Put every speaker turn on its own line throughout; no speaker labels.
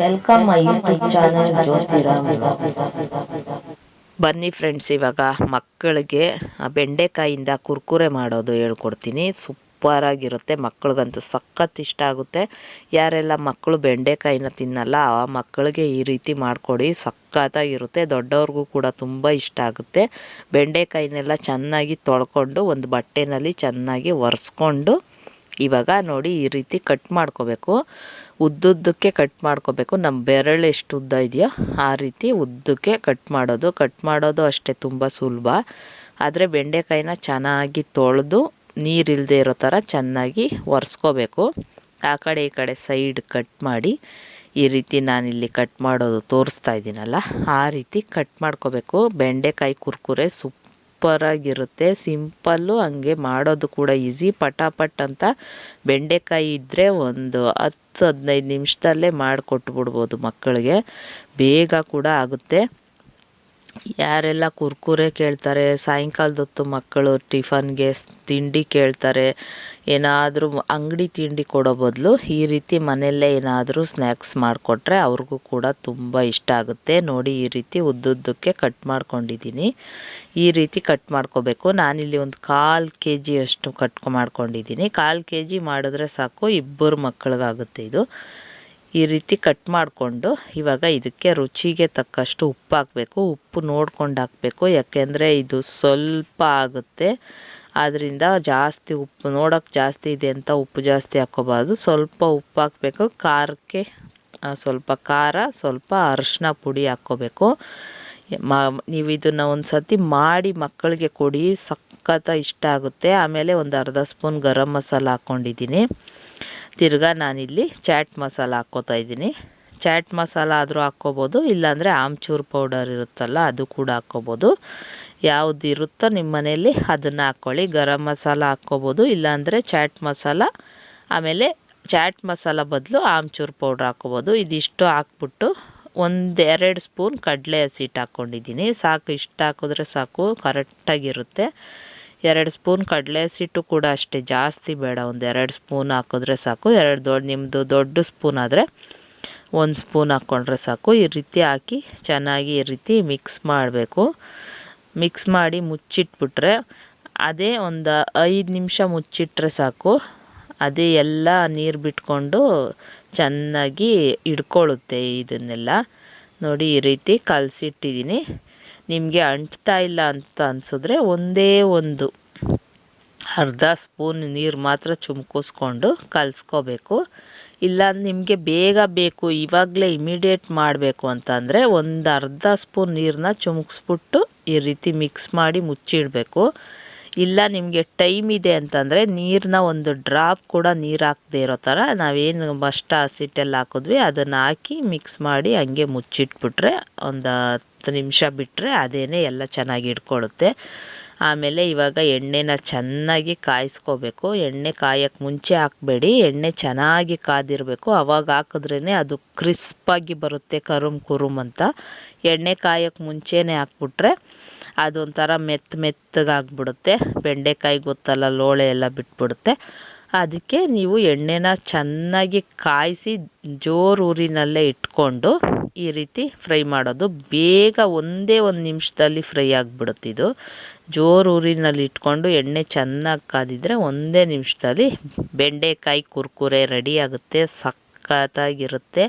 Welcome my YouTube channel Jyothiram vlogs.
ಬನ್ನಿ friends, ಇವಾಗ ಮಕ್ಕಳಿಗೆ ಬೆಂಡೆಕಾಯಿಂದ ಕುರ್ಕುರೆ ಮಾಡೋದು ಹೇಳ್ಕೊಡ್ತೀನಿ. ಸೂಪರಾಗಿರುತ್ತೆ, ಮಕ್ಕಳಿಗಂತೂ ಸಖತ್ ಇಷ್ಟ ಆಗುತ್ತೆ. ಯಾರೆಲ್ಲ ಮಕ್ಕಳು ಬೆಂಡೆಕಾಯಿನ ತಿನ್ನಲ್ಲ ಆ ಮಕ್ಕಳಿಗೆ ಈ ರೀತಿ ಮಾಡಿಕೊಡಿ, ಸಖತ್ತಾಗಿರುತ್ತೆ. ದೊಡ್ಡವ್ರಿಗೂ ಕೂಡ ತುಂಬ ಇಷ್ಟ ಆಗುತ್ತೆ. ಬೆಂಡೆಕಾಯಿನೆಲ್ಲ ಚೆನ್ನಾಗಿ ತೊಳ್ಕೊಂಡು ಒಂದು ಬಟ್ಟೆನಲ್ಲಿ ಚೆನ್ನಾಗಿ ಒರೆಸ್ಕೊಂಡು ಇವಾಗ ನೋಡಿ ಈ ರೀತಿ ಕಟ್ ಮಾಡ್ಕೋಬೇಕು. ಉದ್ದುದ್ದಕ್ಕೆ ಕಟ್ ಮಾಡ್ಕೋಬೇಕು. ನಮ್ಮ ಬೆರಳು ಎಷ್ಟು ಉದ್ದ ಇದೆಯೋ ಆ ರೀತಿ ಉದ್ದಕ್ಕೆ ಕಟ್ ಮಾಡೋದು ಅಷ್ಟೇ ತುಂಬ ಸುಲಭ. ಆದರೆ ಬೆಂಡೆಕಾಯಿನ ಚೆನ್ನಾಗಿ ತೊಳೆದು ನೀರಿಲ್ಲದೆ ಇರೋ ಥರ ಚೆನ್ನಾಗಿ ಒರೆಸ್ಕೋಬೇಕು. ಆ ಕಡೆ ಈ ಕಡೆ ಸೈಡ್ ಕಟ್ ಮಾಡಿ ಈ ರೀತಿ ನಾನಿಲ್ಲಿ ಕಟ್ ಮಾಡೋದು ತೋರಿಸ್ತಾ ಇದ್ದೀನಲ್ಲ ಆ ರೀತಿ ಕಟ್ ಮಾಡ್ಕೋಬೇಕು. ಬೆಂಡೆಕಾಯಿ ಕುರ್ಕುರೆ ಸೂಪರಾಗಿರುತ್ತೆ, ಸಿಂಪಲ್ಲು, ಹಂಗೆ ಮಾಡೋದು ಕೂಡ ಈಸಿ. ಪಟಾಪಟ್ ಅಂತ ಬೆಂಡೆಕಾಯಿ ಇದ್ದರೆ ಒಂದು 10-15 ನಿಮಿಷದಲ್ಲೇ ಮಾಡಿಕೊಟ್ಬಿಡ್ಬೋದು ಮಕ್ಕಳಿಗೆ, ಬೇಗ ಕೂಡ ಆಗುತ್ತೆ. ಯಾರೆಲ್ಲ ಕುರ್ಕುರೆ ಕೇಳ್ತಾರೆ, ಸಾಯಂಕಾಲದ ಹೊತ್ತು ಮಕ್ಕಳು ಟಿಫನ್ಗೆ ತಿಂಡಿ ಕೇಳ್ತಾರೆ, ಏನಾದರೂ ಅಂಗಡಿ ತಿಂಡಿ ಕೊಡೋ ಬದಲು ಈ ರೀತಿ ಮನೆಯಲ್ಲೇ ಏನಾದರೂ ಸ್ನ್ಯಾಕ್ಸ್ ಮಾಡಿಕೊಟ್ರೆ ಅವ್ರಿಗೂ ಕೂಡ ತುಂಬ ಇಷ್ಟ ಆಗುತ್ತೆ. ನೋಡಿ ಈ ರೀತಿ ಉದ್ದುದ್ದಕ್ಕೆ ಕಟ್ ಮಾಡ್ಕೊಂಡಿದ್ದೀನಿ. ಈ ರೀತಿ ಕಟ್ ಮಾಡ್ಕೋಬೇಕು. ನಾನಿಲ್ಲಿ ಒಂದು 1/4 kg ಅಷ್ಟು ಮಾಡ್ಕೊಂಡಿದ್ದೀನಿ. 1/4 kg ಮಾಡಿದ್ರೆ ಸಾಕು, 2 ಮಕ್ಕಳಿಗಾಗುತ್ತೆ ಇದು. ಈ ರೀತಿ ಕಟ್ ಮಾಡಿಕೊಂಡು ಇವಾಗ ಇದಕ್ಕೆ ರುಚಿಗೆ ತಕ್ಕಷ್ಟು ಉಪ್ಪು ಹಾಕಬೇಕು. ಉಪ್ಪು ನೋಡ್ಕೊಂಡು ಹಾಕಬೇಕು, ಯಾಕೆಂದರೆ ಇದು ಸ್ವಲ್ಪ ಆಗುತ್ತೆ. ಆದ್ದರಿಂದ ಜಾಸ್ತಿ ಉಪ್ಪು, ನೋಡೋಕ್ಕೆ ಜಾಸ್ತಿ ಇದೆ ಅಂತ ಉಪ್ಪು ಜಾಸ್ತಿ ಹಾಕ್ಕೋಬಾರ್ದು, ಸ್ವಲ್ಪ ಉಪ್ಪು ಹಾಕಬೇಕು. ಖಾರಕ್ಕೆ ಸ್ವಲ್ಪ ಖಾರ, ಸ್ವಲ್ಪ ಅರಿಶಿನ ಪುಡಿ ಹಾಕ್ಕೋಬೇಕು. ನೀವು ಇದನ್ನು ಒಂದು ಸತಿ ಮಾಡಿ ಮಕ್ಕಳಿಗೆ ಕೊಡಿ, ಸಖತ್ ಇಷ್ಟ ಆಗುತ್ತೆ. ಆಮೇಲೆ ಒಂದು ಅರ್ಧ ಸ್ಪೂನ್ ಗರಂ ಮಸಾಲ ಹಾಕ್ಕೊಂಡಿದ್ದೀನಿ. ತಿರ್ಗಾ ನಾನಿಲ್ಲಿ ಚಾಟ್ ಮಸಾಲ ಹಾಕ್ಕೋತಾ ಇದ್ದೀನಿ. ಚಾಟ್ ಮಸಾಲ ಆದರೂ ಹಾಕ್ಕೋಬೋದು, ಇಲ್ಲಾಂದರೆ ಆಮ್ಚೂರು ಪೌಡರ್ ಇರುತ್ತಲ್ಲ ಅದು ಕೂಡ ಹಾಕ್ಕೋಬೋದು. ಯಾವುದು ಇರುತ್ತೋ ನಿಮ್ಮ ಮನೆಯಲ್ಲಿ ಅದನ್ನು ಹಾಕ್ಕೊಳ್ಳಿ. ಗರಂ ಮಸಾಲ ಹಾಕ್ಕೋಬೋದು, ಇಲ್ಲಾಂದರೆ ಚಾಟ್ ಮಸಾಲ, ಆಮೇಲೆ ಚಾಟ್ ಮಸಾಲ ಬದಲು ಆಮ್ಚೂರು ಪೌಡ್ರ್ ಹಾಕ್ಕೋಬೋದು. ಇದಿಷ್ಟು ಹಾಕ್ಬಿಟ್ಟು 1-2 ಸ್ಪೂನ್ ಕಡಲೆ ಹಸಿಟ್ಟು ಹಾಕ್ಕೊಂಡಿದ್ದೀನಿ. ಸಾಕು, ಇಷ್ಟು ಹಾಕಿದ್ರೆ ಸಾಕು, ಕರೆಕ್ಟಾಗಿರುತ್ತೆ. 2 ಸ್ಪೂನ್ ಕಡಲೆ ಹಸಿಟ್ಟು ಕೂಡ ಅಷ್ಟೇ, ಜಾಸ್ತಿ ಬೇಡ, 1-2 ಸ್ಪೂನ್ ಹಾಕಿದ್ರೆ ಸಾಕು. ನಿಮ್ಮದು ದೊಡ್ಡ ಸ್ಪೂನ್ ಆದರೆ 1 ಸ್ಪೂನ್ ಹಾಕ್ಕೊಂಡ್ರೆ ಸಾಕು. ಈ ರೀತಿ ಹಾಕಿ ಚೆನ್ನಾಗಿ ಈ ರೀತಿ ಮಿಕ್ಸ್ ಮಾಡಬೇಕು. ಮಿಕ್ಸ್ ಮಾಡಿ ಮುಚ್ಚಿಟ್ಬಿಟ್ರೆ ಅದೇ ಒಂದು 5 ನಿಮಿಷ ಮುಚ್ಚಿಟ್ರೆ ಸಾಕು. ಅದೇ ಎಲ್ಲ ನೀರು ಬಿಟ್ಕೊಂಡು ಚೆನ್ನಾಗಿ ಹಿಡ್ಕೊಳ್ಳುತ್ತೆ ಇದನ್ನೆಲ್ಲ. ನೋಡಿ ಈ ರೀತಿ ಕಲಸಿಟ್ಟಿದ್ದೀನಿ. ನಿಮಗೆ ಅಂಟ್ತಾ ಇಲ್ಲ ಅಂತ ಅನಿಸಿದ್ರೆ ಒಂದೇ ಒಂದು ಅರ್ಧ ಸ್ಪೂನ್ ನೀರು ಮಾತ್ರ ಚುಮ್ಕಿಸ್ಕೊಂಡು ಕಲಿಸ್ಕೋಬೇಕು. ಇಲ್ಲ ನಿಮಗೆ ಬೇಗ ಬೇಕು, ಇವಾಗಲೇ ಇಮಿಡಿಯೇಟ್ ಮಾಡಬೇಕು ಅಂತಂದರೆ ಒಂದು ಅರ್ಧ ಸ್ಪೂನ್ ನೀರನ್ನ ಚುಮ್ಕಿಸ್ಬಿಟ್ಟು ಈ ರೀತಿ ಮಿಕ್ಸ್ ಮಾಡಿ ಮುಚ್ಚಿಡಬೇಕು. ಇಲ್ಲ ನಿಮಗೆ ಟೈಮ್ ಇದೆ ಅಂತಂದರೆ ನೀರನ್ನ ಒಂದು ಡ್ರಾಪ್ ಕೂಡ ನೀರು ಹಾಕದೇ ಇರೋ ಥರ ನಾವೇನು ಮಸ್ಟ್ ಹಸಿಟ್ಟೆಲ್ಲ ಹಾಕಿದ್ವಿ ಅದನ್ನು ಹಾಕಿ ಮಿಕ್ಸ್ ಮಾಡಿ ಹಂಗೆ ಮುಚ್ಚಿಟ್ಬಿಟ್ರೆ ಒಂದು 10 ನಿಮಿಷ ಬಿಟ್ಟರೆ ಅದೇನೇ ಎಲ್ಲ ಚೆನ್ನಾಗಿ ಹಿಡ್ಕೊಳ್ಳುತ್ತೆ. ಆಮೇಲೆ ಇವಾಗ ಎಣ್ಣೆನ ಚೆನ್ನಾಗಿ ಕಾಯಿಸ್ಕೋಬೇಕು. ಎಣ್ಣೆ ಕಾಯೋಕ್ಕೆ ಮುಂಚೆ ಹಾಕಬೇಡಿ, ಎಣ್ಣೆ ಚೆನ್ನಾಗಿ ಕಾದಿರಬೇಕು, ಅವಾಗ ಹಾಕಿದ್ರೇ ಅದು ಕ್ರಿಸ್ಪಾಗಿ ಬರುತ್ತೆ, ಕುರುಮ್ ಅಂತ. ಎಣ್ಣೆ ಕಾಯೋಕ್ಕೆ ಮುಂಚೆನೇ ಹಾಕ್ಬಿಟ್ರೆ ಅದೊಂಥರ ಮೆತ್ತಗಾಗ್ಬಿಡುತ್ತೆ. ಬೆಂಡೆಕಾಯಿ ಗೊತ್ತಲ್ಲ, ಲೋಳೆ ಎಲ್ಲ ಬಿಟ್ಬಿಡುತ್ತೆ. ಅದಕ್ಕೆ ನೀವು ಎಣ್ಣೆನ ಚೆನ್ನಾಗಿ ಕಾಯಿಸಿ ಜೋರು ಊರಿನಲ್ಲೇ ಇಟ್ಕೊಂಡು ಈ ರೀತಿ ಫ್ರೈ ಮಾಡೋದು. ಬೇಗ ಒಂದೇ 1 ನಿಮಿಷದಲ್ಲಿ ಫ್ರೈ ಆಗಿಬಿಡುತ್ತೆ ಇದು. ಜೋರು ಊರಿನಲ್ಲಿ ಇಟ್ಕೊಂಡು ಎಣ್ಣೆ ಚೆನ್ನಾಗಿ ಕಾದಿದ್ರೆ ಒಂದೇ ನಿಮಿಷದಲ್ಲಿ ಬೆಂಡೆಕಾಯಿ ಕುರ್ಕುರೆ ರೆಡಿ ಆಗುತ್ತೆ, ಸಖತ್ತಾಗಿರುತ್ತೆ.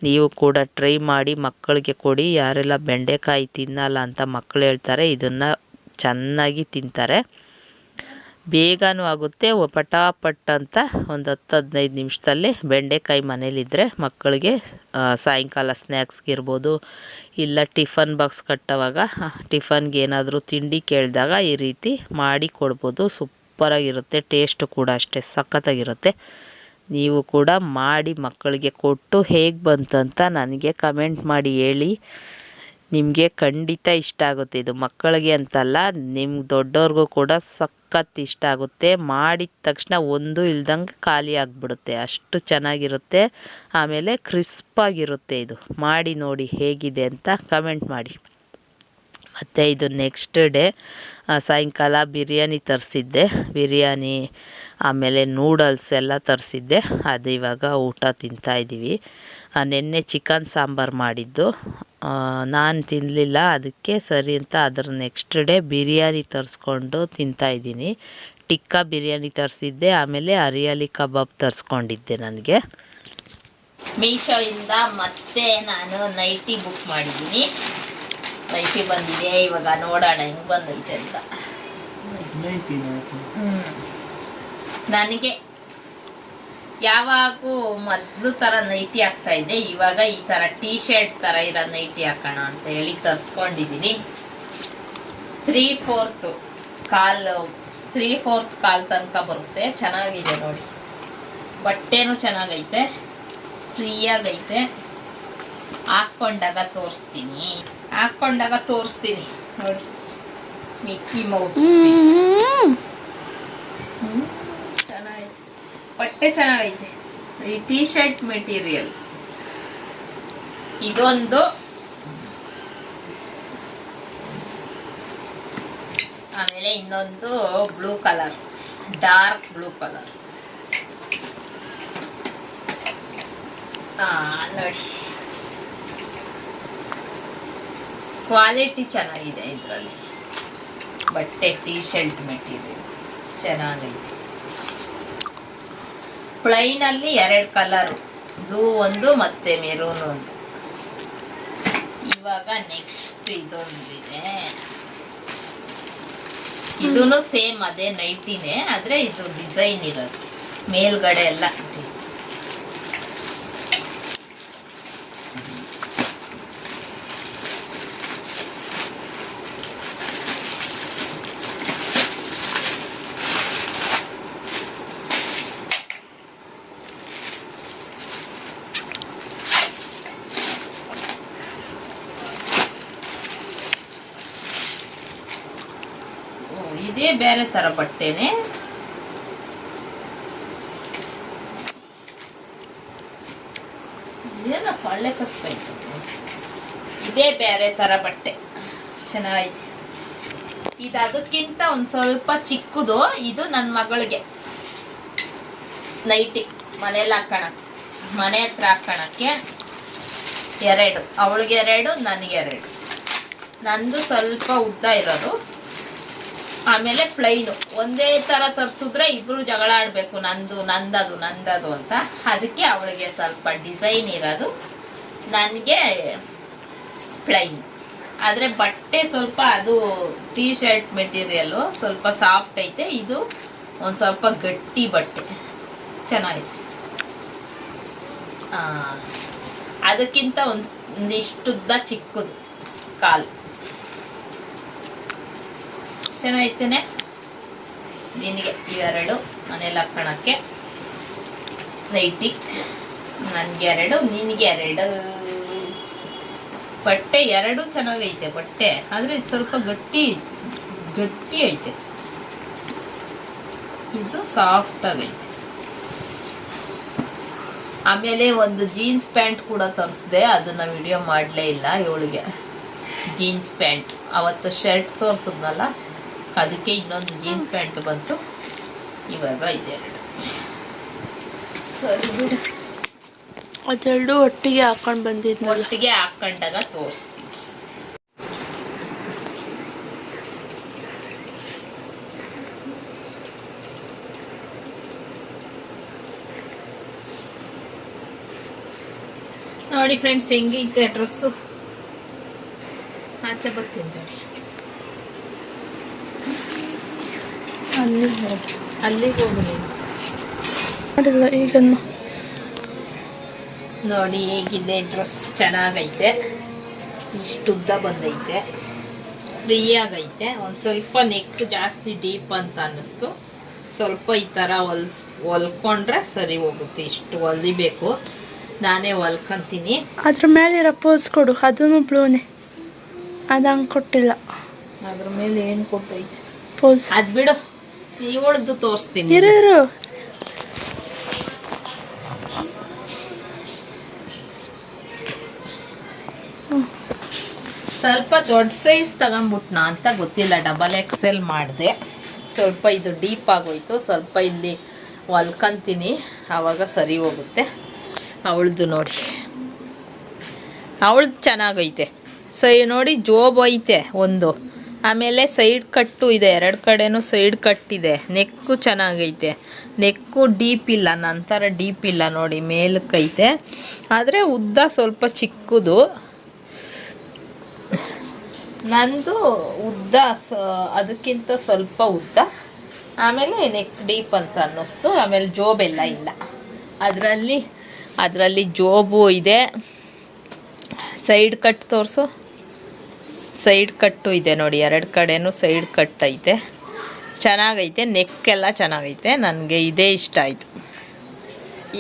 ನೀವು ಕೂಡ ಟ್ರೈ ಮಾಡಿ ಮಕ್ಕಳಿಗೆ ಕೊಡಿ. ಯಾರೆಲ್ಲ ಬೆಂಡೆಕಾಯಿ ತಿನ್ನಲ್ಲ ಅಂತ ಮಕ್ಕಳು ಹೇಳ್ತಾರೆ, ಇದನ್ನು ಚೆನ್ನಾಗಿ ತಿಂತಾರೆ, ಬೇಗನೂ ಆಗುತ್ತೆ. ಪಟಾಪಟ್ ಅಂತ ಒಂದು 10-15 ನಿಮಿಷದಲ್ಲಿ ಬೆಂಡೆಕಾಯಿ ಮನೇಲಿದ್ದರೆ ಮಕ್ಕಳಿಗೆ ಸಾಯಂಕಾಲ ಸ್ನ್ಯಾಕ್ಸ್ಗೆ ಇರ್ಬೋದು, ಇಲ್ಲ ಟಿಫನ್ ಬಾಕ್ಸ್ ಕಟ್ಟೋವಾಗ ಟಿಫನ್ಗೆ ಏನಾದರೂ ತಿಂಡಿ ಕೇಳಿದಾಗ ಈ ರೀತಿ ಮಾಡಿ ಕೊಡ್ಬೋದು. ಸೂಪರಾಗಿರುತ್ತೆ, ಟೇಸ್ಟು ಕೂಡ ಅಷ್ಟೇ ಸಖತ್ತಾಗಿರುತ್ತೆ. ನೀವು ಕೂಡ ಮಾಡಿ ಮಕ್ಕಳಿಗೆ ಕೊಟ್ಟು ಹೇಗೆ ಬಂತಂತ ನನಗೆ ಕಮೆಂಟ್ ಮಾಡಿ ಹೇಳಿ. ನಿಮಗೆ ಖಂಡಿತ ಇಷ್ಟ ಆಗುತ್ತೆ ಇದು. ಮಕ್ಕಳಿಗೆ ಅಂತಲ್ಲ, ನಿಮ್ಗೆ ದೊಡ್ಡವ್ರಿಗೂ ಕೂಡ ಸಖತ್ ಇಷ್ಟ ಆಗುತ್ತೆ. ಮಾಡಿದ ತಕ್ಷಣ ಒಂದು ಇಲ್ದಂಗೆ ಖಾಲಿ ಆಗಿಬಿಡುತ್ತೆ, ಅಷ್ಟು ಚೆನ್ನಾಗಿರುತ್ತೆ. ಆಮೇಲೆ ಕ್ರಿಸ್ಪಾಗಿರುತ್ತೆ ಇದು. ಮಾಡಿ ನೋಡಿ ಹೇಗಿದೆ ಅಂತ ಕಮೆಂಟ್ ಮಾಡಿ. ಮತ್ತು ಇದು ನೆಕ್ಸ್ಟ್ ಡೇ ಸಾಯಂಕಾಲ ಬಿರಿಯಾನಿ ತರಿಸಿದ್ದೆ, ಬಿರಿಯಾನಿ ಆಮೇಲೆ ನೂಡಲ್ಸ್ ಎಲ್ಲ ತರಿಸಿದ್ದೆ. ಅದು ಇವಾಗ ಊಟ ತಿಂತಾಯಿದ್ದೀವಿ. ನೆನ್ನೆ ಚಿಕನ್ ಸಾಂಬಾರು ಮಾಡಿದ್ದು ನಾನು ತಿನ್ನಲಿಲ್ಲ, ಅದಕ್ಕೆ ಸರಿ ಅಂತ ಅದರ ನೆಕ್ಸ್ಟ್ ಡೇ ಬಿರಿಯಾನಿ ತರಿಸ್ಕೊಂಡು ತಿಂತಾಯಿದ್ದೀನಿ. ಟಿಕ್ಕಾ ಬಿರಿಯಾನಿ ತರಿಸಿದ್ದೆ, ಆಮೇಲೆ ಹರಿಯಾಲಿ ಕಬಾಬ್ ತರಿಸ್ಕೊಂಡಿದ್ದೆ. ನನಗೆ ಮೀಶೋಯಿಂದ ಮತ್ತೆ ನಾನು ನೈಟಿ ಬುಕ್ ಮಾಡಿದ್ದೀನಿ. ನೈಟಿ ಬಂದಿದೆ, ಇವಾಗ ನೋಡೋಣ ಹೆಂಗೆ ಬಂದೈತೆ ಅಂತ. ನನಗೆ ಯಾವಾಗೂ ಮೊದಲು ಥರ ನೈಟಿ ಆಗ್ತಾ ಇದೆ, ಇವಾಗ ಈ ಥರ ಟೀ ಶರ್ಟ್ ಥರ ಇರೋ ನೈಟಿ ಹಾಕೋಣ ಅಂತ ಹೇಳಿ ತರಿಸ್ಕೊಂಡಿದ್ದೀನಿ. 3/4 ಕಾಲ್ ತನಕ ಬರುತ್ತೆ. ಚೆನ್ನಾಗಿದೆ ನೋಡಿ, ಬಟ್ಟೆನೂ ಚೆನ್ನಾಗೈತೆ, ಫ್ರೀಯಾಗೈತೆ. ಹಾಕ್ಕೊಂಡಾಗ ತೋರಿಸ್ತೀನಿ ನೋಡಿ. ಮಿಕ್ಕಿ ಮೌಸ್ ಚೆನ್ನಾಗೈತೆ, ಬಟ್ಟೆ ಚೆನ್ನಾಗೈತೆ. ಈ ಟೀ ಶರ್ಟ್ ಮೆಟೀರಿಯಲ್ ಇದೊಂದು, ಆಮೇಲೆ ಇನ್ನೊಂದು blue colour, dark blue colour. ನೋಡಿ, ಕ್ವಾಲಿಟಿ ಚೆನ್ನಾಗಿದೆ ಇದರಲ್ಲಿ. ಬಟ್ಟೆ ಟೀ ಶರ್ಟ್ ಮೆಟೀರಿಯಲ್ ಚೆನ್ನಾಗೈತೆ. ಪ್ಲೈನ್ ಅಲ್ಲಿ 2 ಕಲರು, ಬ್ಲೂ ಒಂದು ಮತ್ತೆ ಮೆರೂನ್ ಒಂದು. ಇವಾಗ ನೆಕ್ಸ್ಟ್ ಇದೊಂದಿದೆ, ಇದೂನು ಸೇಮ್ ಅದೇ ನೈಟಿನೇ, ಆದ್ರೆ ಇದು ಡಿಸೈನ್ ಇರೋದು ಮೇಲ್ಗಡೆ ಎಲ್ಲ. ಇದೇ ಬೇರೆ ತರ ಬಟ್ಟೆನೆ, ಏನೋ ಸೊಳ್ಳೆ ಕಸ್ತಾ ಇತ್ತು. ಇದೇ ಬೇರೆ ತರ ಬಟ್ಟೆ, ಚೆನ್ನಾಗೈತೆ. ಇದು ಅದಕ್ಕಿಂತ ಒಂದ್ ಸ್ವಲ್ಪ ಚಿಕ್ಕದು. ಇದು ನನ್ನ ಮಗಳಿಗೆ ನೈಟಿ ಮನೇಲಿ ಹಾಕೋಣಕ್ಕೆ, ಮನೆ ಹತ್ರ ಹಾಕೋಣಕ್ಕೆ 2, ಅವಳಿಗೆ 2, ನನಗೆ 2. ನಂದು ಸ್ವಲ್ಪ ಉದ್ದ ಇರೋದು, ಆಮೇಲೆ ಪ್ಲೈನು. ಒಂದೇ ತರ ತರಿಸಿದ್ರೆ ಇಬ್ರು ಜಗಳ ಆಡ್ಬೇಕು, ನಂದದು ಅಂತ. ಅದಕ್ಕೆ ಅವಳಿಗೆ ಸ್ವಲ್ಪ ಡಿಸೈನ್ ಇರೋದು, ನನಗೆ ಪ್ಲೈನ್. ಆದ್ರೆ ಬಟ್ಟೆ ಸ್ವಲ್ಪ ಅದು ಟೀ ಶರ್ಟ್ ಮೆಟೀರಿಯಲ್ ಸ್ವಲ್ಪ ಸಾಫ್ಟ್ ಐತೆ, ಇದು ಒಂದ್ ಸ್ವಲ್ಪ ಗಟ್ಟಿ ಬಟ್ಟೆ, ಚೆನ್ನಾಗೈತೆ. ಅದಕ್ಕಿಂತ ಒಂದಿಷ್ಟುದ್ದ ಚಿಕ್ಕದು ಕಾಲು, ಚೆನ್ನಾಗೈತೇನೆ. ನಿನಗೆ ಇವೆರಡು ಮನೇಲಿ ಹಾಕೋಣಕ್ಕೆ ನೈಟಿ, ನನಗೆ 2, ನಿನಗೆ 2. ಬಟ್ಟೆ 2 ಚೆನ್ನಾಗೈತೆ ಬಟ್ಟೆ, ಆದ್ರೆ ಇದು ಸ್ವಲ್ಪ ಗಟ್ಟಿ ಐತೆ, ಇದು ಸಾಫ್ಟ್ ಆಗೈತೆ. ಆಮೇಲೆ ಒಂದು ಜೀನ್ಸ್ ಪ್ಯಾಂಟ್ ಕೂಡ ತರಿಸಿದೆ, ಅದನ್ನ ವಿಡಿಯೋ ಮಾಡಲೇ ಇಲ್ಲ. ಇವಳಿಗೆ ಜೀನ್ಸ್ ಪ್ಯಾಂಟ್ ಅವತ್ತು ಶರ್ಟ್ ತೋರಿಸಿದ್ನಲ್ಲ, ಅದಕ್ಕೆ ಇನ್ನೊಂದು ಜೀನ್ಸ್ ಪ್ಯಾಂಟ್ ಬಂತು. ಇವಾಗ ಇದೆರಡು ಸರಿ ಬಿಡು,
ಅದೆರಡು ಒಟ್ಟಿಗೆ ಹಾಕೊಂಡು ಬಂದಿದ್ನ,
ಒಟ್ಟಿಗೆ ಹಾಕೊಂಡಾಗ ತೋರಿಸ್ತೀವಿ. ನೋಡಿ ಫ್ರೆಂಡ್ಸ್, ಹೆಂಗೈತೆ ಡ್ರೆಸ್ಸು. ಆಚೆ ಬರ್ತೀನಿ ನೋಡಿ, ಅಲ್ಲಿಗೆ ಹೋಗು ನೀನು.
ಈಗ
ನೋಡಿ ಹೇಗಿದೆ ಡ್ರೆಸ್, ಚೆನ್ನಾಗೈತೆ. ಇಷ್ಟುದ್ದ ಬಂದೈತೆ, ಫ್ರೀ ಆಗೈತೆ. ಒಂದು ಸ್ವಲ್ಪ ನೆಕ್ ಜಾಸ್ತಿ ಡೀಪ್ ಅಂತ ಅನ್ನಿಸ್ತು. ಸ್ವಲ್ಪ ಈ ಥರ ಹೊಲ್ಕೊಂಡ್ರೆ ಸರಿ ಹೋಗುತ್ತೆ. ಇಷ್ಟು ಹೊಲಿಬೇಕು, ನಾನೇ ಹೊಲ್ಕೊಂತೀನಿ.
ಅದ್ರ ಮೇಲಿರೋ ಪೋಸ್ ಕೊಡು, ಅದೂ ಬ್ಲೂನೇ, ಅದು ಹಂಗೆ ಕೊಟ್ಟಿಲ್ಲ.
ಅದ್ರ ಮೇಲೆ ಏನು ಕೊಟ್ಟೈತೆ
ಪೋಸ್?
ಅದು ಬಿಡು, ಇವಳದ್ದು ತೋರಿಸ್ತೀನಿ
ಇರು.
ಸ್ವಲ್ಪ ದೊಡ್ಡ ಸೈಜ್ ತಗೊಂಡ್ಬಿಟ್ನಾ ಅಂತ ಗೊತ್ತಿಲ್ಲ, XXL ಮಾಡಿದೆ. ಸ್ವಲ್ಪ ಇದು ಡೀಪ್ ಆಗೋಯ್ತು, ಸ್ವಲ್ಪ ಇಲ್ಲಿ ಹೊಲ್ಕೊಂತೀನಿ, ಆವಾಗ ಸರಿ ಹೋಗುತ್ತೆ. ಅವಳದು ನೋಡಿ ಅವಳದು ಚೆನ್ನಾಗೈತೆ. ನೋಡಿ ಜೋಬ್ ಐತೆ ಒಂದು, ಆಮೇಲೆ ಸೈಡ್ ಕಟ್ಟು ಇದೆ, 2 ಕಡೆನೂ ಸೈಡ್ ಕಟ್ಟಿದೆ. ನೆಕ್ಕು ಚೆನ್ನಾಗೈತೆ, ನೆಕ್ಕು ಡೀಪ್ ಇಲ್ಲ, ನನ್ನ ಥರ ಡೀಪ್ ಇಲ್ಲ ನೋಡಿ, ಮೇಲಕ್ಕೈತೆ. ಆದರೆ ಉದ್ದ ಸ್ವಲ್ಪ ಚಿಕ್ಕದು, ನಂದು ಉದ್ದ ಅದಕ್ಕಿಂತ ಸ್ವಲ್ಪ ಉದ್ದ. ಆಮೇಲೆ ನೆಕ್ ಡೀಪ್ ಅಂತ ಅನ್ನಿಸ್ತು. ಆಮೇಲೆ ಜೋಬೆಲ್ಲ ಇಲ್ಲ ಅದರಲ್ಲಿ ಜೋಬು ಇದೆ. ಸೈಡ್ ಕಟ್ ತೋರಿಸು. ಸೈಡ್ ಕಟ್ಟು ಇದೆ ನೋಡಿ, 2 ಕಡೆನೂ ಸೈಡ್ ಕಟ್ ಐತೆ, ಚೆನ್ನಾಗೈತೆ. ನೆಕ್ಕೆಲ್ಲ ಚೆನ್ನಾಗೈತೆ. ನನಗೆ ಇದೇ ಇಷ್ಟ ಆಯಿತು,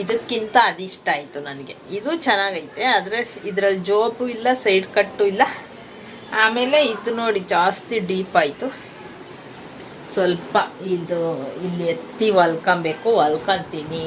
ಇದಕ್ಕಿಂತ ಅದಿಷ್ಟ ಆಯಿತು ನನಗೆ. ಇದು ಚೆನ್ನಾಗೈತೆ, ಆದರೆ ಇದರಲ್ಲಿ ಜೋಬು ಇಲ್ಲ, ಸೈಡ್ ಕಟ್ಟು ಇಲ್ಲ. ಆಮೇಲೆ ಇದು ನೋಡಿ ಜಾಸ್ತಿ ಡೀಪ್ ಆಯಿತು. ಸ್ವಲ್ಪ ಇದು ಇಲ್ಲಿ ಎತ್ತಿ ಹೊಲ್ಕೊಬೇಕು, ಹೊಲ್ಕೊತೀನಿ.